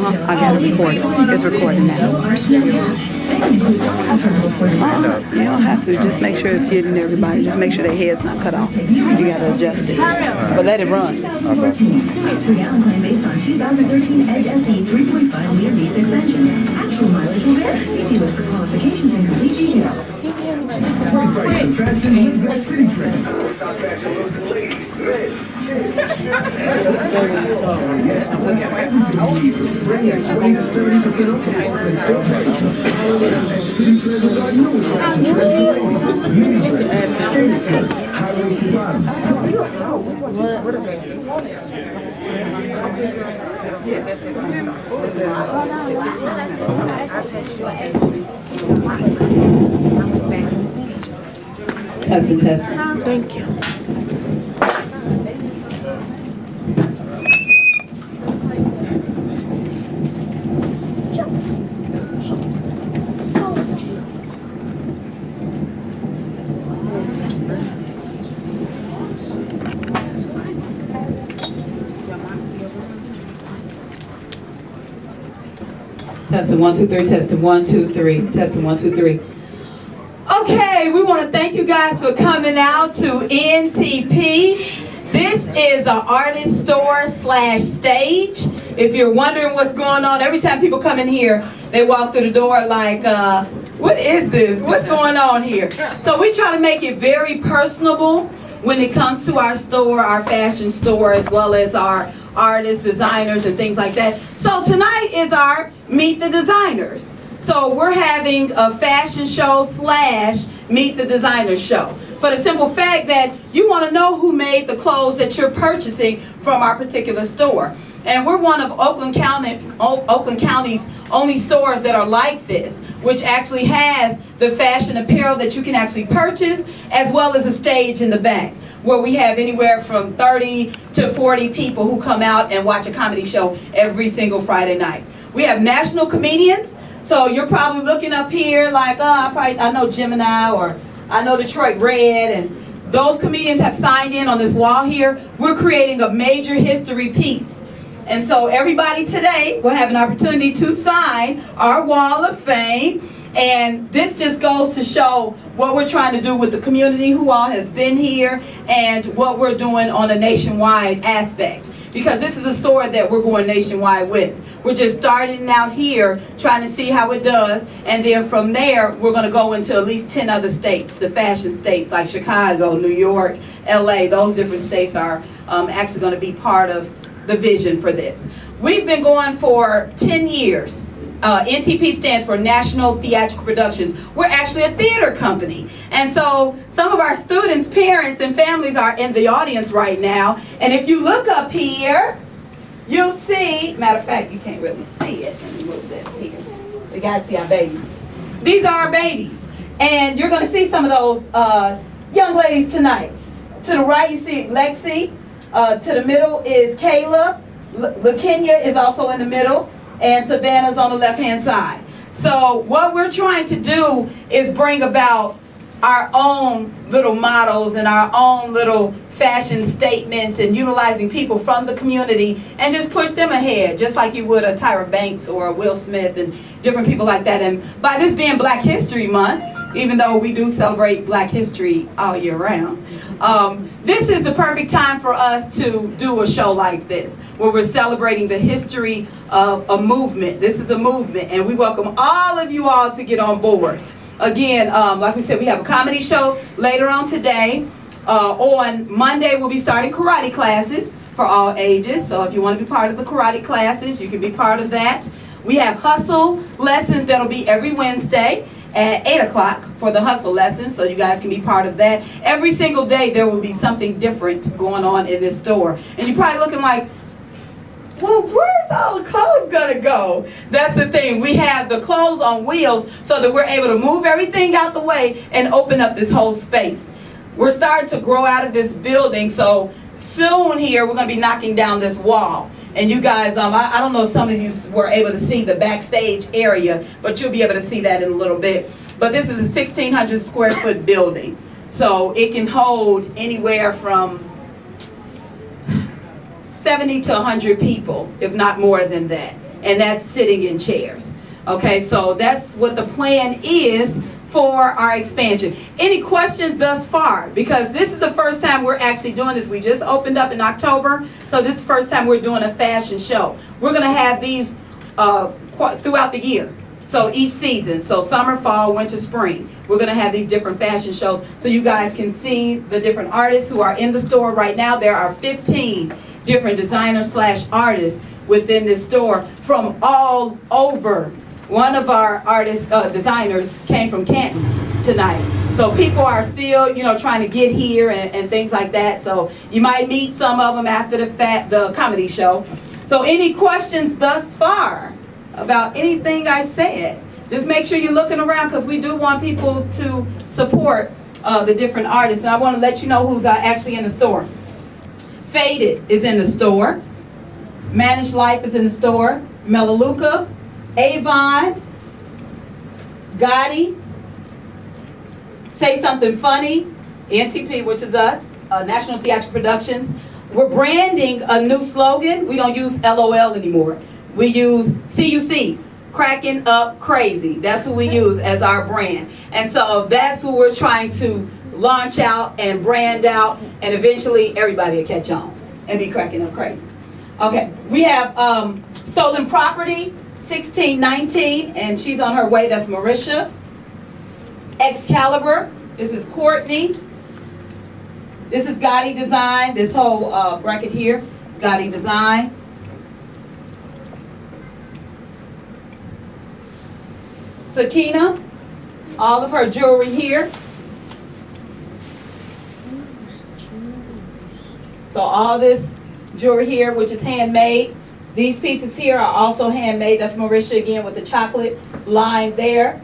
I got it recorded. It's recording now. You don't have to. Just make sure it's getting everybody. Just make sure their head's not cut off. You got to adjust it. But let it run. Based on 2013 Edge SE 3.5-liter V6 engine. Actual mileage will vary. See dealer for qualifications and complete details. Testing, testing. Thank you. Testing 1, 2, 3, testing 1, 2, 3, testing 1, 2, 3. Okay, we want to thank you guys for coming out to NTP. This is an artist store / stage. If you're wondering what's going on, every time people come in here, they walk through the door like, what is this? What's going on here? So we try to make it very personable when it comes to our store, our fashion store, as well as our artists, designers, and things like that. So tonight is our Meet the Designers. So we're having a fashion show / Meet the Designer show. For the simple fact that you want to know who made the clothes that you're purchasing from our particular store. And we're one of Oakland County's only stores that are like this, which actually has the fashion apparel that you can actually purchase, as well as a stage in the back, where we have anywhere from 30 to 40 people who come out and watch a comedy show every single Friday night. We have national comedians, so you're probably looking up here like, oh, I know Gemini, or I know Detroit Red, and those comedians have signed in on this wall here. We're creating a major history piece. And so everybody today will have an opportunity to sign our wall of fame. And this just goes to show what we're trying to do with the community, who all has been here, and what we're doing on a nationwide aspect. Because this is a store that we're going nationwide with. We're just starting out here, trying to see how it does, and then from there, we're going to go into at least 10 other states, the fashion states like Chicago, New York, LA. Those different states are actually going to be part of the vision for this. We've been going for 10 years. NTP stands for National Theatrical Productions. We're actually a theater company. And so some of our students, parents, and families are in the audience right now. And if you look up here, you'll see, matter of fact, you can't really see it. Let me move this here. You guys see our babies. These are our babies. And you're going to see some of those young ladies tonight. To the right, you see Lexi. To the middle is Kayla. LaKenya is also in the middle. And Savannah's on the left-hand side. So what we're trying to do is bring about our own little models and our own little fashion statements, and utilizing people from the community and just push them ahead, just like you would a Tyra Banks or a Will Smith and different people like that. And by this being Black History Month, even though we do celebrate Black history all year round, this is the perfect time for us to do a show like this, where we're celebrating the history of a movement. This is a movement, and we welcome all of you all to get on board. Again, like we said, we have a comedy show later on today. On Monday, we'll be starting karate classes for all ages. So if you want to be part of the karate classes, you can be part of that. We have hustle lessons that'll be every Wednesday at 8 o'clock for the hustle lessons, so you guys can be part of that. Every single day there will be something different going on in this store. And you're probably looking like, well, where's all the clothes gonna go? That's the thing. We have the clothes on wheels so that we're able to move everything out the way and open up this whole space. We're starting to grow out of this building, so soon here we're gonna be knocking down this wall. And you guys, I don't know if some of you were able to see the backstage area, but you'll be able to see that in a little bit. But this is a 1,600 square foot building. So it can hold anywhere from 70 to 100 people, if not more than that. and that's sitting in chairs. Okay, so that's what the plan is for our expansion. Any questions thus far? Because this is the first time we're actually doing this. We just opened up in October, so this is the first time we're doing a fashion show. We're going to have these throughout the year. So each season, so summer, fall, winter, spring, we're going to have these different fashion shows so you guys can see the different artists who are in the store right now. There are 15 different designers/artists within this store from all over. One of our artists, designers, came from Canton tonight. So people are still, trying to get here and things like that. So you might meet some of them after the comedy show. So any questions thus far about anything I said? Just make sure you're looking around, because we do want people to support the different artists. And I want to let you know who's actually in the store. Faded is in the store. Managed Life is in the store. Melaleuca, Avon, Gotti, Say Something Funny, NTP, which is us, National Theatrical Productions. We're branding a new slogan. We don't use LOL anymore. We use CUC, Cracking Up Crazy. That's who we use as our brand. And so that's who we're trying to launch out and brand out, and eventually everybody will catch on and be cracking up crazy. Okay, we have Stolen Property, 1619, and she's on her way. That's Marisha. Excalibur, this is Courtney. This is Gotti Design. This whole bracket here is Gotti Design. Sakina, all of her jewelry here. So all this jewelry here, which is handmade. These pieces here are also handmade. That's Marisha again with the chocolate line there.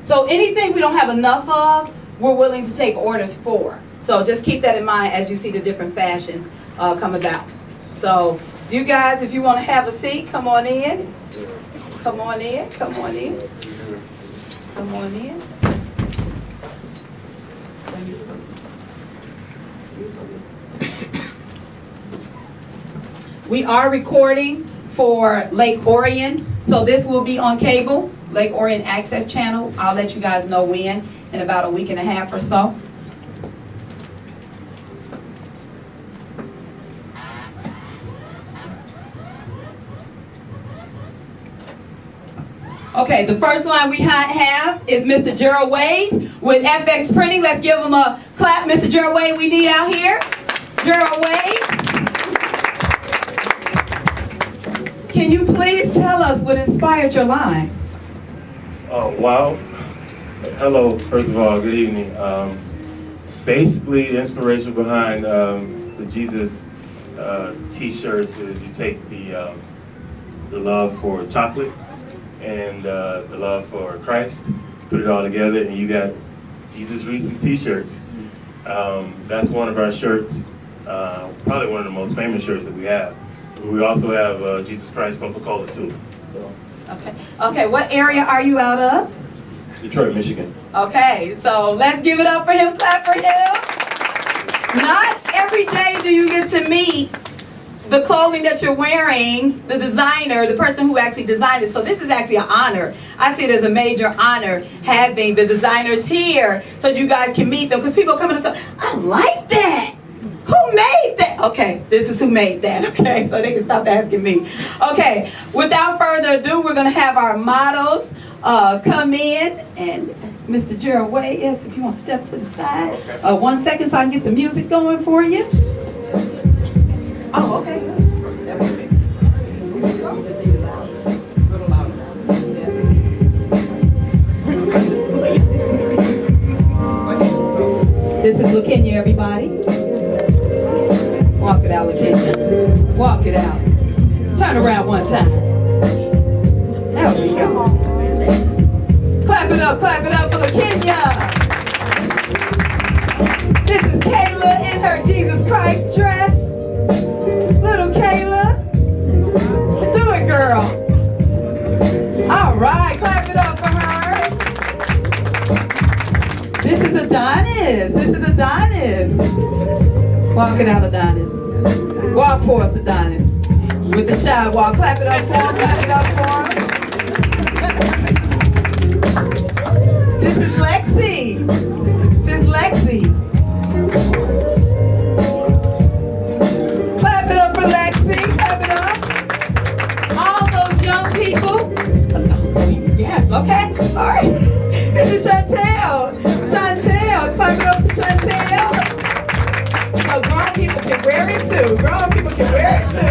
So anything we don't have enough of, we're willing to take orders for. So just keep that in mind as you see the different fashions come about. So you guys, if you want to have a seat, come on in. Come on in, come on in. Come on in. We are recording for Lake Orion, so this will be on cable, Lake Orion Access Channel. I'll let you guys know when, in about a week and a half or so. Okay, the first line we have is Mr. Gerald Wade with FX Printing. Let's give him a clap. Mr. Gerald Wade, we need out here. Gerald Wade. Can you please tell us what inspired your line? Oh, wow. Hello, first of all, good evening. Basically, the inspiration behind the Jesus t-shirts is you take the love for chocolate and the love for Christ, put it all together, and you got Jesus Reese's t-shirts. That's one of our shirts, probably one of the most famous shirts that we have. We also have Jesus Christ Coca-Cola too. So. Okay, what area are you out of? Detroit, Michigan. Okay, so let's give it up for him, clap for him. Not every day do you get to meet the clothing that you're wearing, the designer, the person who actually designed it. So this is actually an honor. I see it as a major honor having the designers here so you guys can meet them, because people come in and say, I like that. Who made that? Okay, this is who made that, okay? So they can stop asking me. Okay, without further ado, we're going to have our models come in. And Mr. Gerald Wade, yes, if you want to step to the side. Okay. 1 second so I can get the music going for you. Oh, okay. This is LaKenya, everybody. Walk it out, LaKenya. Walk it out. Turn around one time. There we go. Clap it up for LaKenya. This is Kayla in her Jesus Christ dress. Little Kayla. Do it, girl. All right, clap it up for her. This is Adonis. This is Adonis. Walk it out, Adonis. Walk forth, Adonis. with the shy wall. Clap it up for him, clap it up for him. This is Lexi. This is Lexi. Clap it up for Lexi, clap it up. All those young people. Yes, okay, all right. This is Chantel. Chantel, clap it up for Chantel. So grown people can wear it too. Grown people can wear it too.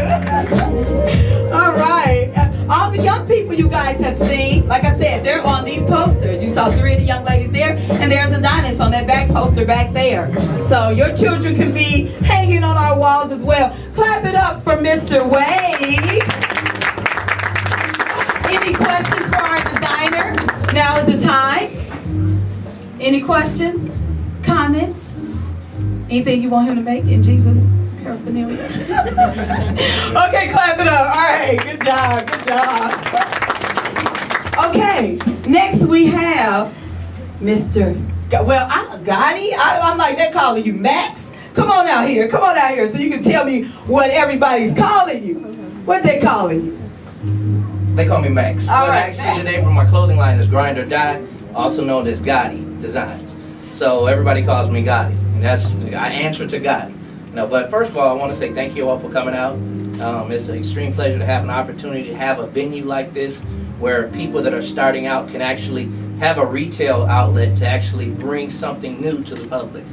All right. All the young people you guys have seen, like I said, they're on these posters. You saw 3 of the young ladies there, and there's Adonis on that back poster back there. So your children can be hanging on our walls as well. Clap it up for Mr. Wade. Any questions for our designer? Now is the time. Any questions? Comments? Anything you want him to make in Jesus' paraphernalia? Okay, clap it up. All right, good job, good job. Okay, next we have Mr. Gotti. I'm like, they're calling you Max. Come on out here so you can tell me what everybody's calling you. What they calling you? They call me Max. All But right. actually the name for my clothing line is Grind or Die, also known as Gotti Designs. So everybody calls me Gotti. And I answer to Gotti. But first of all, I want to say thank you all for coming out. It's an extreme pleasure to have an opportunity to have a venue like this where people that are starting out can actually have a retail outlet to actually bring something new to the public.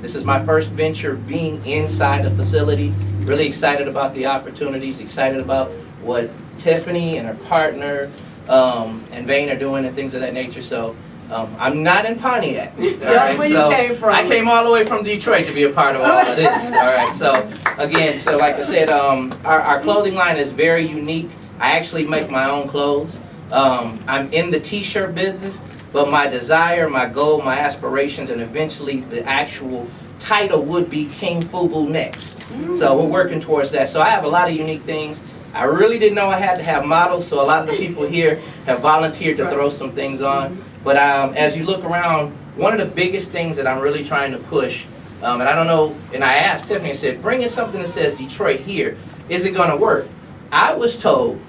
This is my first venture being inside the facility. Really excited about the opportunities, excited about what Tiffany and her partner and Vane are doing and things of that nature. So I'm not in Pontiac. All right, where so you came from. I came all the way from Detroit to be a part of all of this. All right, so again, so like I said, our clothing line is very unique. I actually make my own clothes. I'm in the t-shirt business, but my desire, my goal, my aspirations, and eventually the actual title would be King Fubu next. So we're working towards that. So I have a lot of unique things. I really didn't know I had to have models, so a lot of the people here have volunteered to throw some things on. But as you look around, one of the biggest things that I'm really trying to push, and I don't know, and I asked Tiffany, I said, bring in something that says Detroit here. Is it going to work? I was told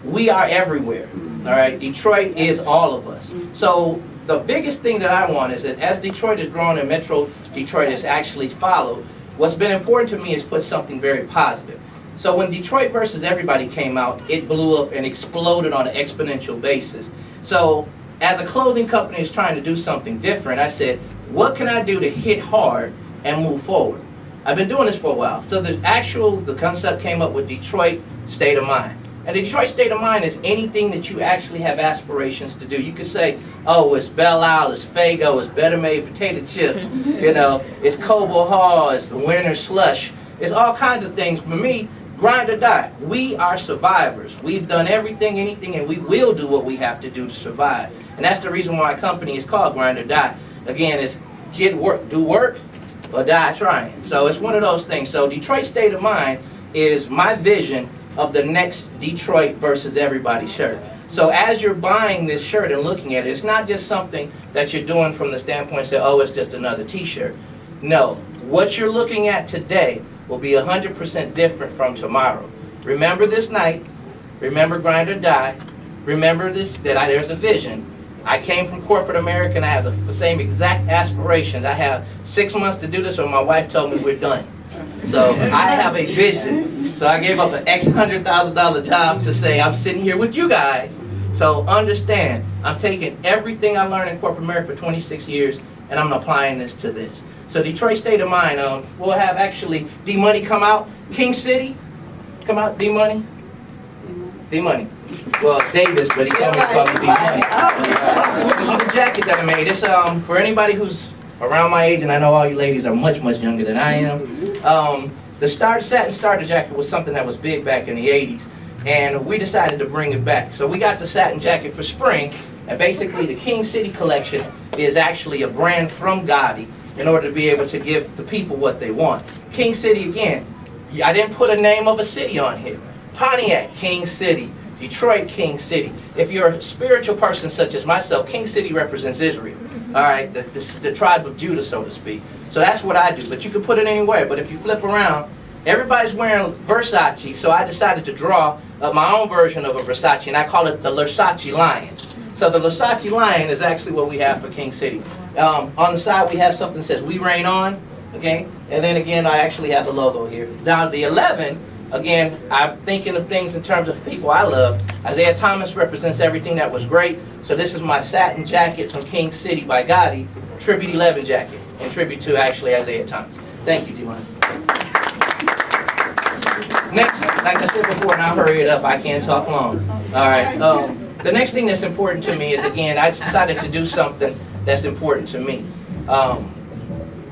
we are everywhere. All right, Detroit is all of us. So the biggest thing that I want is that as Detroit has grown and Metro Detroit has actually followed, what's been important to me is put something very positive. So when Detroit versus Everybody came out, it blew up and exploded on an exponential basis. So as a clothing company is trying to do something different, I said, what can I do to hit hard and move forward? I've been doing this for a while. So the concept came up with Detroit State of Mind. And the Detroit State of Mind is anything that you actually have aspirations to do. You could say, oh, it's Belle Isle, it's Faygo, it's Better Made potato chips, it's Cobo Hall, it's the Winter Slush. It's all kinds of things. For me, grind or die. We are survivors. We've done everything, anything, and we will do what we have to do to survive. And that's the reason why our company is called Grind or Die. Again, it's do work, or die trying. So it's one of those things. So Detroit State of Mind is my vision of the next Detroit versus Everybody shirt. So as you're buying this shirt and looking at it, it's not just something that you're doing from the standpoint say, oh, it's just another t-shirt. No, what you're looking at today will be 100% different from tomorrow. Remember this night, remember Grind or Die, remember this, there's a vision. I came from corporate America and I have the same exact aspirations. I have 6 months to do this or my wife told me we're done. So I have a vision. So I gave up an X $100,000 job to say I'm sitting here with you guys. So understand, I'm taking everything I learned in corporate America for 26 years and I'm applying this to this. So Detroit State of Mind, we'll have actually D-Money come out. King City, come out, D-Money. D-Money. Well, Davis, but he told me to call me D-Money. This is the jacket that I made. It's for anybody who's around my age, and I know all you ladies are much, much younger than I am. The satin starter jacket was something that was big back in the 80s, and we decided to bring it back. So we got the satin jacket for spring, and basically the King City collection is actually a brand from Gotti in order to be able to give the people what they want. King City, again, I didn't put a name of a city on here. Pontiac, King City. Detroit, King City. If you're a spiritual person such as myself, King City represents Israel. All right, the tribe of Judah, so to speak. So that's what I do, but you can put it anywhere. But if you flip around, Everybody's wearing Versace, so I decided to draw my own version of a Versace, and I call it the Versace Lion. So the Versace Lion is actually what we have for King City. On the side we have something that says "We Reign On," okay? And then again, I actually have the logo here. Now the 11, again, I'm thinking of things in terms of people I love. Isaiah Thomas represents everything that was great. So this is my satin jacket from King City by Gotti, Tribute 11 jacket, in tribute to actually Isaiah Thomas. Thank you, Dimon. Next, like I said before, and I'll hurry it up, I can't talk long. All right, the next thing that's important to me is, again, I decided to do something that's important to me.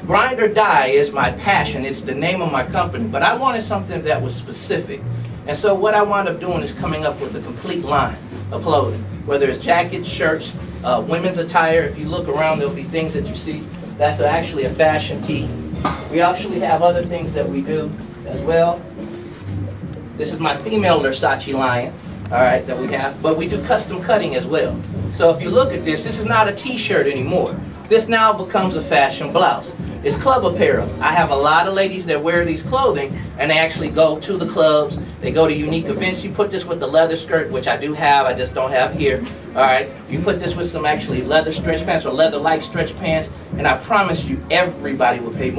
Grind or Die is my passion. It's the name of my company, but I wanted something that was specific. And so what I wound up doing is coming up with a complete line of clothing, whether it's jackets, shirts, women's attire. If you look around, there'll be things that you see. That's actually a fashion tee. We actually have other things that we do as well. This is my female Versace Lion, all right, that we have. But we do custom cutting as well. So if you look at this, this is not a t-shirt anymore. This now becomes a fashion blouse. It's club apparel. I have a lot of ladies that wear these clothing and they actually go to the clubs. They go to unique events. You put this with the leather skirt, which I do have, I just don't have here. All right, you put this with some actually leather stretch pants or leather-like stretch pants, and I promise you everybody will pay more.